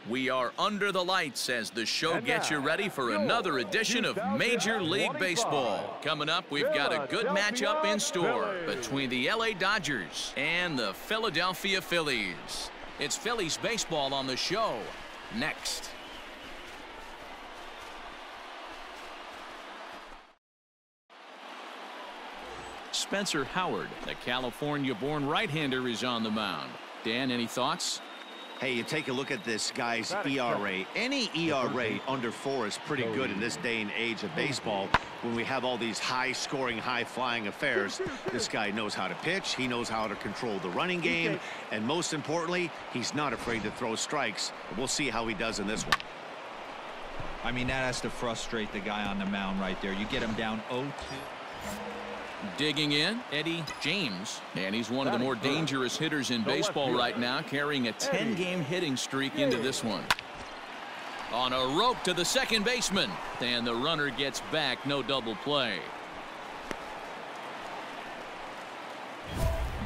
We are under the lights as the show gets you ready for another edition of Major League Baseball. Coming up, we've got a good matchup in store between the LA Dodgers and the Philadelphia Phillies. It's Phillies baseball on the show next. Spencer Howard, the California-born right-hander, is on the mound. Dan, any thoughts? Hey, you take a look at this guy's ERA. Any ERA under 4 is pretty good in this day and age of baseball when we have all these high-scoring, high-flying affairs. This guy knows how to pitch. He knows how to control the running game. And most importantly, he's not afraid to throw strikes. We'll see how he does in this one. I mean, that has to frustrate the guy on the mound right there. You get him down 0-2. Digging in, Eddie James, and he's one of the more dangerous hitters in baseball right now, carrying a 10-game hitting streak into this one. On a rope to the second baseman, and the runner gets back, no double play.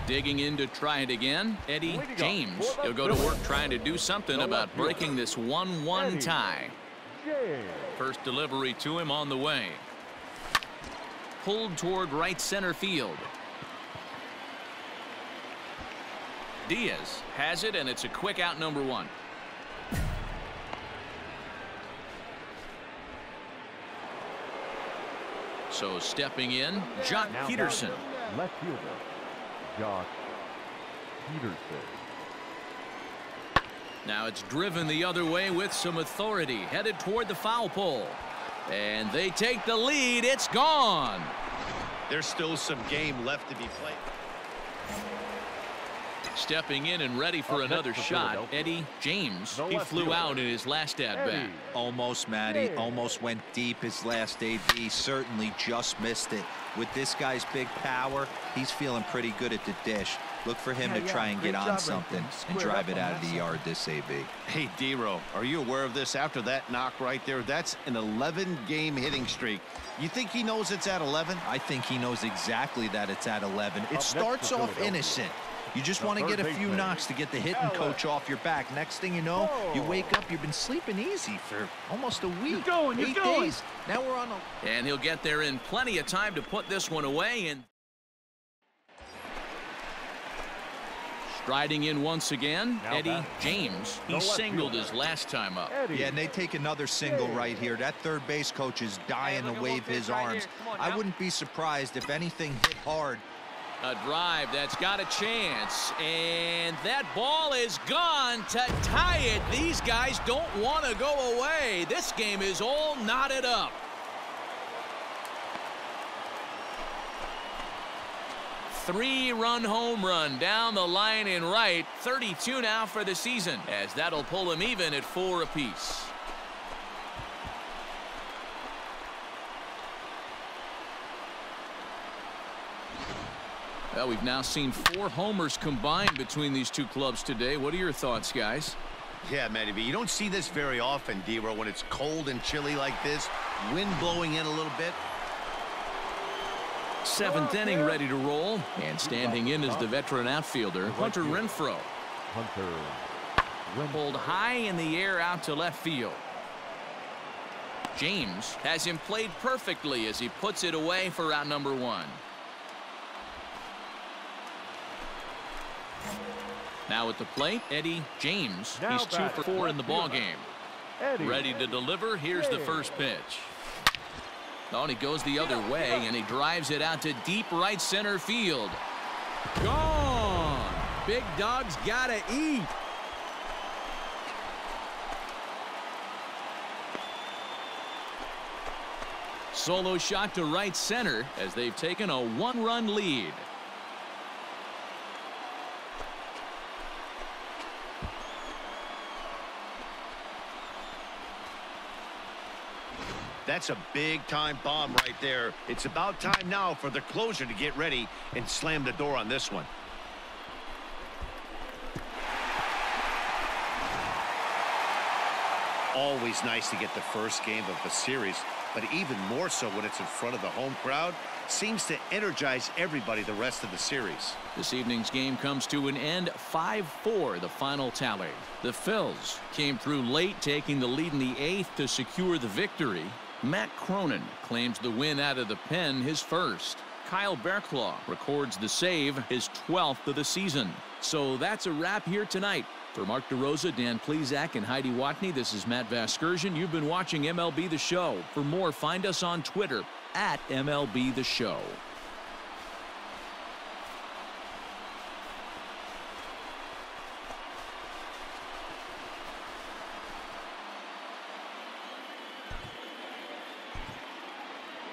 Digging in to try it again, Eddie James. He'll go to work trying to do something about breaking this 1-1 tie. First delivery to him on the way. Pulled toward right center field. Diaz has it, and it's a quick out, number 1. So stepping in, Jock Peterson. Left fielder, Jock Peterson. Now it's driven the other way with some authority, headed toward the foul pole. And they take the lead. It's gone. There's still some game left to be played. Stepping in and ready for another shot, Eddie James. He flew out in his last at-bat. Almost, Matty. Almost went deep his last AB. Certainly just missed it. With this guy's big power, he's feeling pretty good at the dish. Look for him to try and get on something and drive it out of the yard this AB. Hey, D-Row, are you aware of this? After that knock right there, that's an 11-game hitting streak. You think he knows it's at 11? I think he knows exactly that it's at 11. It starts off innocent. You just want to get a few knocks to get the hitting coach off your back. Next thing you know, you wake up, you've been sleeping easy for almost a week. 8 days. Now we're on a... And he'll get there in plenty of time to put this one away. And striding in once again, Eddie James. He singled his last time up. Yeah, and they take another single right here. That third base coach is dying to wave his arms. I wouldn't be surprised if anything hit hard. A drive that's got a chance, and that ball is gone to tie it. These guys don't want to go away. This game is all knotted up. Three-run home run down the line in right. 32 now for the season, as that'll pull him even at 4 apiece. Well, we've now seen 4 homers combined between these two clubs today. What are your thoughts, guys? Yeah, Matty B, you don't see this very often, D-Row, when it's cold and chilly like this. Wind blowing in a little bit. 7th inning ready to roll. And standing in is the veteran outfielder, Hunter Renfroe. Pulled high in the air out to left field. James has him played perfectly as he puts it away for out number 1. Now at the plate, Eddie James. He's 2 for 4 in the ballgame. Ready to deliver. Here's the first pitch. Oh, and he goes the other way, and he drives it out to deep right center field. Gone! Big Dog's gotta eat. Solo shot to right center as they've taken a 1-run lead. That's a big-time bomb right there. It's about time now for the closer to get ready and slam the door on this one. Always nice to get the first game of the series but even more so when it's in front of the home crowd. Seems to energize everybody the rest of the series. This evening's game comes to an end, 5-4 the final tally. The Phils came through late, taking the lead in the 8th to secure the victory. Matt Cronin claims the win out of the pen, his first. Kyle Berklaw records the save, his 12th of the season. So that's a wrap here tonight. For Mark DeRosa, Dan Plesac, and Heidi Watney, this is Matt Vasgersian. You've been watching MLB The Show. For more, find us on Twitter at MLB The Show.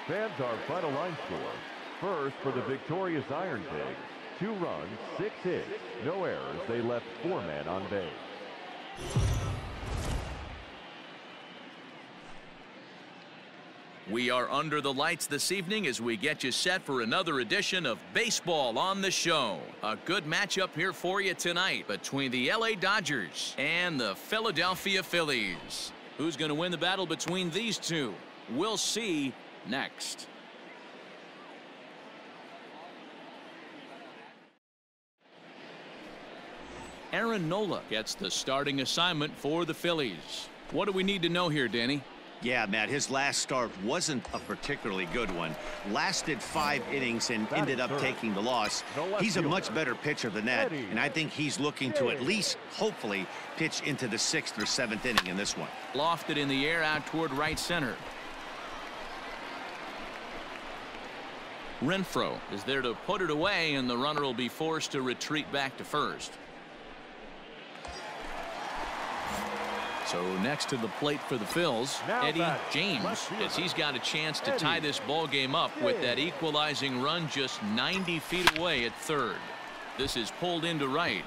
Fans, our final line score. First, for the victorious Iron Pigs, 2 runs, 6 hits, no errors. They left 4 men on base. We are under the lights this evening as we get you set for another edition of Baseball on the Show. A good matchup here for you tonight between the LA Dodgers and the Philadelphia Phillies. Who's going to win the battle between these two? We'll see next. Aaron Nola gets the starting assignment for the Phillies. What do we need to know here, Danny? Yeah, Matt, his last start wasn't a particularly good one. Lasted 5 innings and ended up taking the loss. He's a much better pitcher than that, and I think he's looking to at least, hopefully, pitch into the 6th or 7th inning in this one. Lofted in the air out toward right center. Renfroe is there to put it away, and the runner will be forced to retreat back to first. So next to the plate for the Phils, Eddie James, as he's got a chance to tie this ball game up with that equalizing run just 90 feet away at third. This is pulled into right.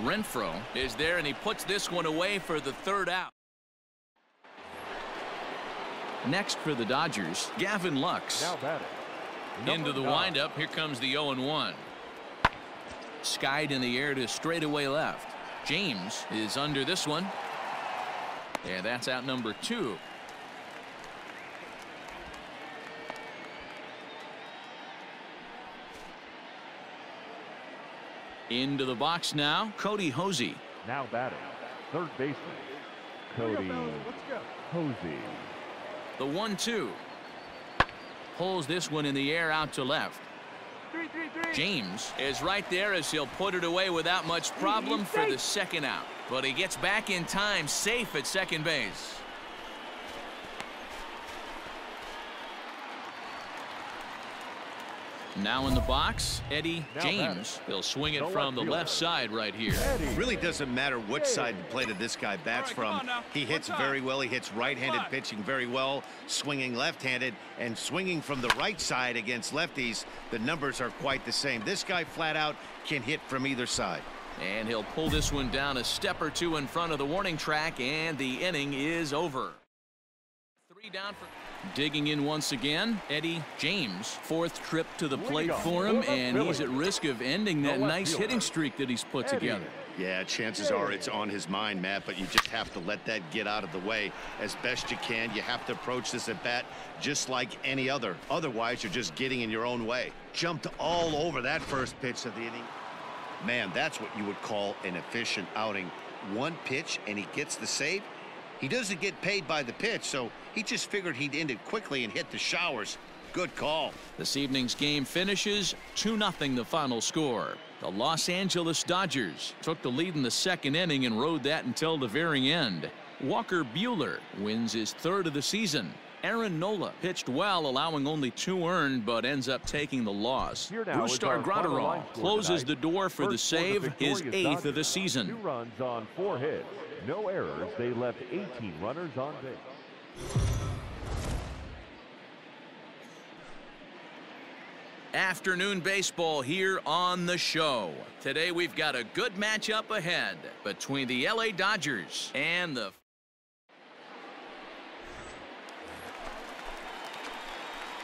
Renfroe is there, and he puts this one away for the 3rd out. Next for the Dodgers, Gavin Lux. Into the windup. Here comes the 0-1. Skied in the air to straightaway left. James is under this one. And that's out number 2. Into the box now, Cody Hosey. Now batting, third baseman, Cody Hosey. The 1-2. Pulls this one in the air out to left. James is right there as he'll put it away without much problem for the 2nd out. But he gets back in time, safe at second base. Now in the box, Eddie James. He'll swing it from the left side right here. It really doesn't matter which side of the plate this guy bats from. He hits very well. He hits right-handed pitching very well, swinging left-handed, and swinging from the right side against lefties. The numbers are quite the same. This guy flat out can hit from either side. And he'll pull this one down a step or 2 in front of the warning track, and the inning is over. 3 down for... Digging in once again, Eddie James. 4th trip to the plate for him, and he's at risk of ending that nice hitting streak that he's put together. Yeah, chances are it's on his mind, Matt, but you just have to let that get out of the way as best you can. You have to approach this at bat just like any other. Otherwise, you're just getting in your own way. Jumped all over that first pitch of the inning. Man, that's what you would call an efficient outing. 1 pitch, and he gets the save. He doesn't get paid by the pitch, so he just figured he'd end it quickly and hit the showers. Good call. This evening's game finishes 2-0 the final score. The Los Angeles Dodgers took the lead in the 2nd inning and rode that until the very end. Walker Buehler wins his 3rd of the season. Aaron Nola pitched well, allowing only 2 earned, but ends up taking the loss. Brusdar Graterol closes the door for the save, his 8th of the season. 2 runs on 4 hits, no errors. They left 18 runners on base. Afternoon baseball here on the show. Today we've got a good matchup ahead between the LA Dodgers and the...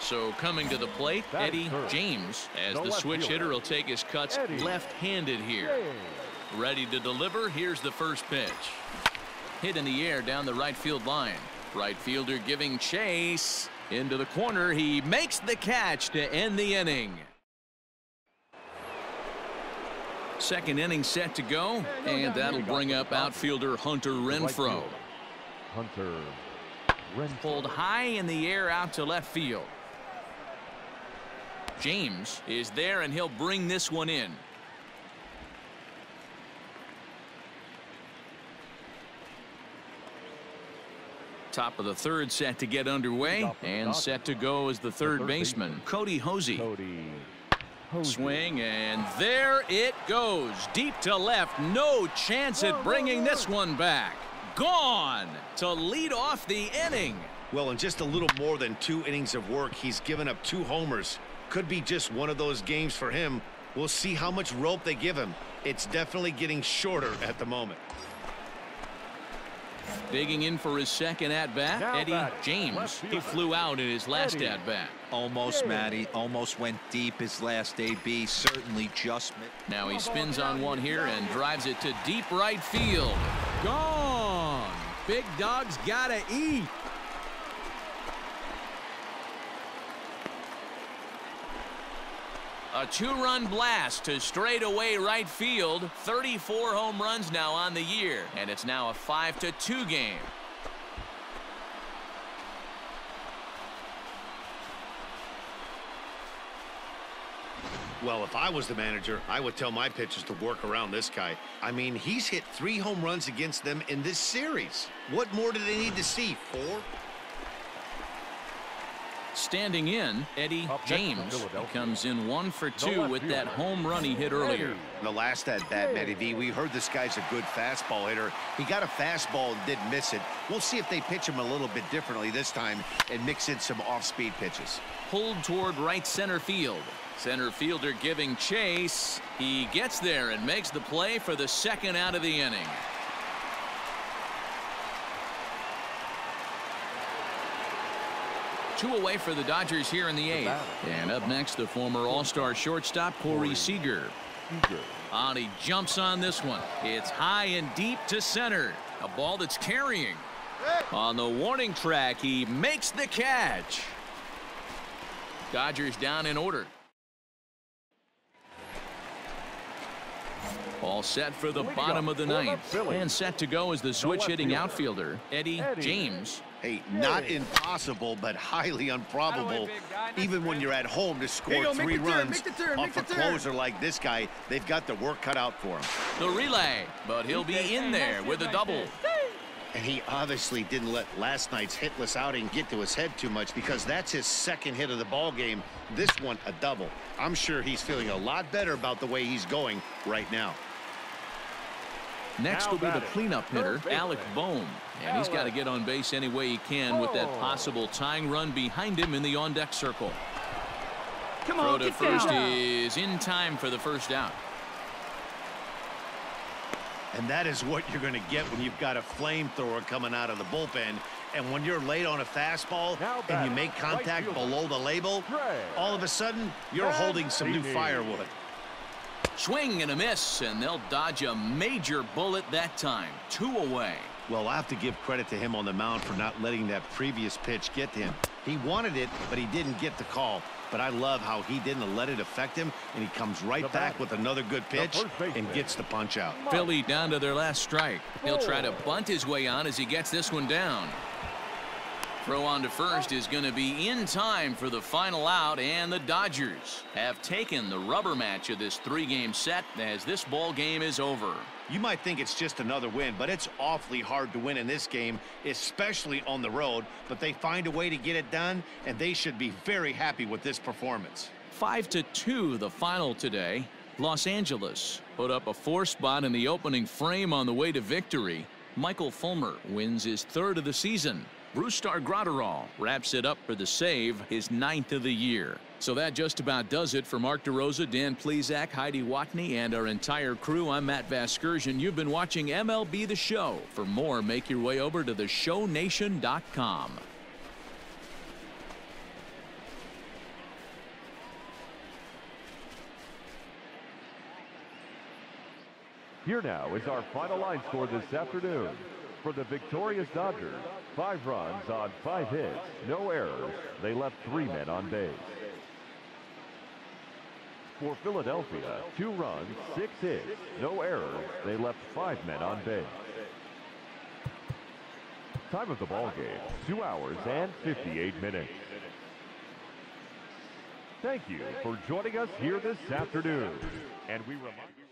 So coming to the plate, Eddie James, as the switch hitter will take his cuts left-handed here. Ready to deliver, here's the first pitch. Hit in the air down the right field line. Right fielder giving chase. Into the corner, he makes the catch to end the inning. Second inning set to go, and that'll bring up outfielder Hunter Renfroe. Hunter Renfroe. Pulled high in the air out to left field. James is there, and he'll bring this one in. Top of the third set to get underway, and set to go as the third baseman, Cody Hosey. Swing, and there it goes. Deep to left. No chance at bringing this one back. Gone to lead off the inning. Well, in just a little more than 2 innings of work, he's given up 2 homers. Could be just one of those games for him. We'll see how much rope they give him. It's definitely getting shorter at the moment. Digging in for his second at-bat, Eddie James. He flew out in his last at-bat. Almost, Matty. Almost went deep his last AB. Certainly just missed. Now he spins on one here and drives it to deep right field. Gone. Big Dog's gotta eat. A 2-run blast to straightaway right field. 34 home runs now on the year, and it's now a 5-2 game. Well, if I was the manager, I would tell my pitchers to work around this guy. I mean, he's hit 3 home runs against them in this series. What more do they need to see? 4? Standing in, Eddie James. He comes in 1 for 2 with that home run he hit earlier. The last at-bat, Matty V, we heard this guy's a good fastball hitter. He got a fastball and didn't miss it. We'll see if they pitch him a little bit differently this time and mix in some off-speed pitches. Pulled toward right center field. Center fielder giving chase. He gets there and makes the play for the second out of the inning. Two away for the Dodgers here in the 8th. And up next, the former All-Star shortstop, Corey Seager. And he jumps on this one. It's high and deep to center. A ball that's carrying. On the warning track, he makes the catch. Dodgers down in order. All set for the bottom of the 9th. And set to go is the switch-hitting outfielder, Eddie James. Hey, not impossible, but highly improbable. Even when you're at home to score 3 runs off a closer like this guy, they've got the work cut out for him. The relay, but he'll be in there with a double. And he obviously didn't let last night's hitless outing get to his head too much, because that's his second hit of the ball game. This one a double. I'm sure he's feeling a lot better about the way he's going right now. Next will be the cleanup hitter, Alec Bohm. And he's got to get on base any way he can with that possible tying run behind him in the on-deck circle. Come on, throw to first is in time for the first out. And that is what you're going to get when you've got a flamethrower coming out of the bullpen. And when you're late on a fastball and you make contact below the label, all of a sudden you're holding some new firewood. Swing and a miss, and they'll dodge a major bullet that time. 2 away. Well, I have to give credit to him on the mound for not letting that previous pitch get to him. He wanted it, but he didn't get the call. But I love how he didn't let it affect him, and he comes right back with another good pitch and gets the punch out. Philly down to their last strike. He'll try to bunt his way on as he gets this one down. Throw on to first is going to be in time for the final out, and the Dodgers have taken the rubber match of this 3-game set as this ball game is over. You might think it's just another win, but it's awfully hard to win in this game, especially on the road. But they find a way to get it done, and they should be very happy with this performance. 5-2 the final today. Los Angeles put up a 4 spot in the opening frame on the way to victory. Michael Fulmer wins his 3rd of the season. Brusdar Graterol wraps it up for the save, his 9th of the year. So that just about does it for Mark DeRosa, Dan Plesac, Heidi Watney, and our entire crew. I'm Matt Vasgersian. You've been watching MLB The Show. For more, make your way over to theshownation.com. Here now is our final line score this afternoon. for the victorious Dodgers. 5 runs on 5 hits, no errors. They left 3 men on base. For Philadelphia, 2 runs, 6 hits, no errors. They left 5 men on base. Time of the ball game, 2 hours and 58 minutes. Thank you for joining us here this afternoon. And we remind you